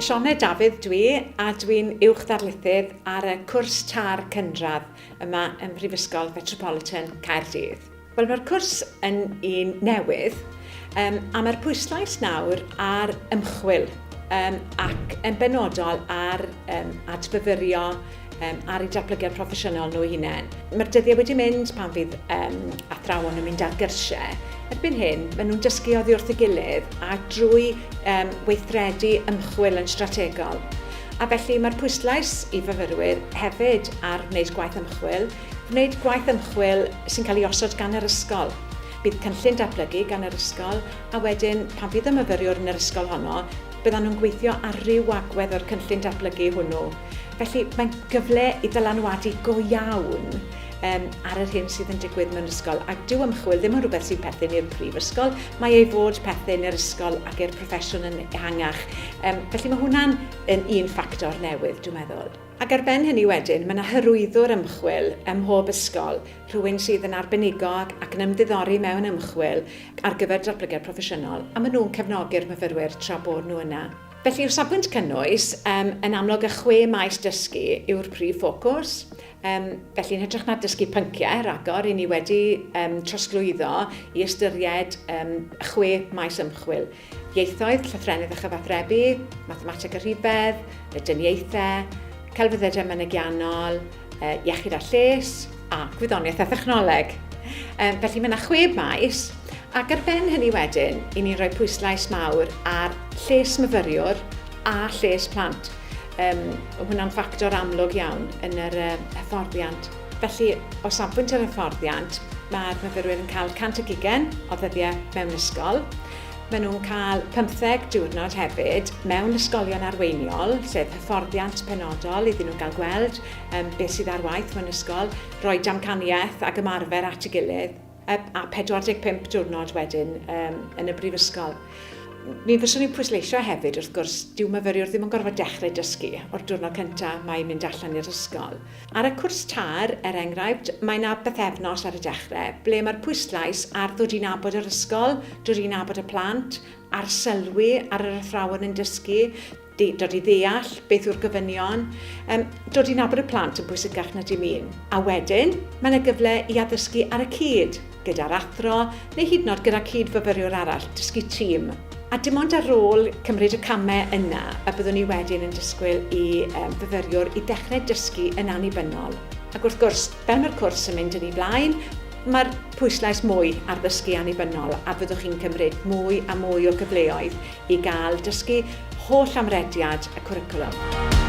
Sioned Dafydd dwi, a dwi'n uwch darlithydd ar y cwrs TAR Cynradd yma ym Mhrifysgol Metropolitan Caerdydd. Wel, mae'r cwrs yn un newydd, a mae'r pwyslais nawr ar ymchwil ac yn benodol ar adfyfurio ar eu datblygiad proffesiynol nhw hunain. Mae'r dyddiau wedi mynd pan fydd athrawon yn mynd ar gyrsiau. Erbyn hyn, maen nhw'n dysgu oddi wrth ei gilydd a drwy weithredu ymchwil yn strategol. A felly mae'r pwyslais i fyfyrwyr hefyd ar wneud gwaith ymchwil sy'n cael ei osod gan yr ysgol. Bydd cynllun datblygu gan yr ysgol, a wedyn pan fydd y myfyriwr yn yr ysgol honno, byddan nhw'n gweithio ar ryw agwedd o'r cynllun datblygu hwnnw. Felly mae'n gyfle i dylanwadu go iawn ar yr hyn sydd yn digwydd mewn ysgol. Ac dyw ymchwil ddim yn rhywbeth sy'n perthyn i'r prifysgol, mae ei fod perthyn i'r ysgol ac i'r proffesiwn yn ehangach. Felly mae hwnna'n un ffactor newydd, dwi'n meddwl. Ac ar ben hynny wedyn, mae yna hyrwyddwr ymchwil ym mhob ysgol, rhywun sydd yn arbenigo ac yn ymddiddori mewn ymchwil ar gyfer datblygiad proffesiynol, a maen nhw'n cefnogi'r myfyrwyr tra bod nhw yna. Felly, o'r safbwynt cynnwys, yn amlwg y 6 maes dysgu yw'r prif ffocws. Felly, yn hytrach na dysgu pynciau ragor, i ni wedi trosglwyddo i ystyried 6 maes ymchwil. Ieithoedd, llythrennedd a chyfathrebu, mathemateg a rhifedd, dynieithau, celfyddydau mynegiannol, iechyd a lles a gwyddoniaeth a thechnoleg. Felly mae yna 6 maes, ac ar ben hynny wedyn, i ni'n rhoi pwyslais mawr ar lles myfyriwr a lles plant. Hwna'n ffactor amlwg iawn yn yr hyfforddiant. Felly, o safbwynt yr hyfforddiant, mae'r myfyrwyr yn cael 120 o ddyddiau mewn ysgol. Maen nhw'n cael 15 diwrnod hefyd mewn ysgolion arweiniol, sef hyfforddiant penodol iddyn nhw'n cael gweld beth sydd ar waith mewn ysgol, rhoi damcaniaeth ac ymarfer at ei gilydd, a 45 diwrnod wedyn yn y brifysgol. Mi fyswn ni'n pwysleisio hefyd, wrth gwrs, dyw myfyriwr ddim yn gorfod dechrau dysgu o'r diwrnod cyntaf mae'n mynd allan i'r ysgol. Ar y cwrs TAR, enghraifft, mae yna bythefnos ar y dechrau, ble mae'r pwyslais ar ddod i nabod yr ysgol, dod i nabod y plant, ar sylwi ar yr athrawon yn dysgu, dod i ddeall beth yw'r gofynion, dod i nabod y plant yn bwysicach na dim un. A wedyn, mae yna gyfle i addysgu ar y cyd, gyda'r athro, neu hyd yn oed gyda cydfyfyriwr arall, dysgu tîm. A dim ond ar ôl cymryd y camau yna, a byddwn ni wedyn yn disgwyl i fyfyriwr i dechrau dysgu yn annibynnol. Ac wrth gwrs, fel mae'r cwrs yn mynd yn ei blaen, mae'r pwyslais mwy ar ddysgu annibynnol, a byddwch chi'n cymryd mwy a mwy o gyfleoedd i gael dysgu holl amrediad y cwricwlwm.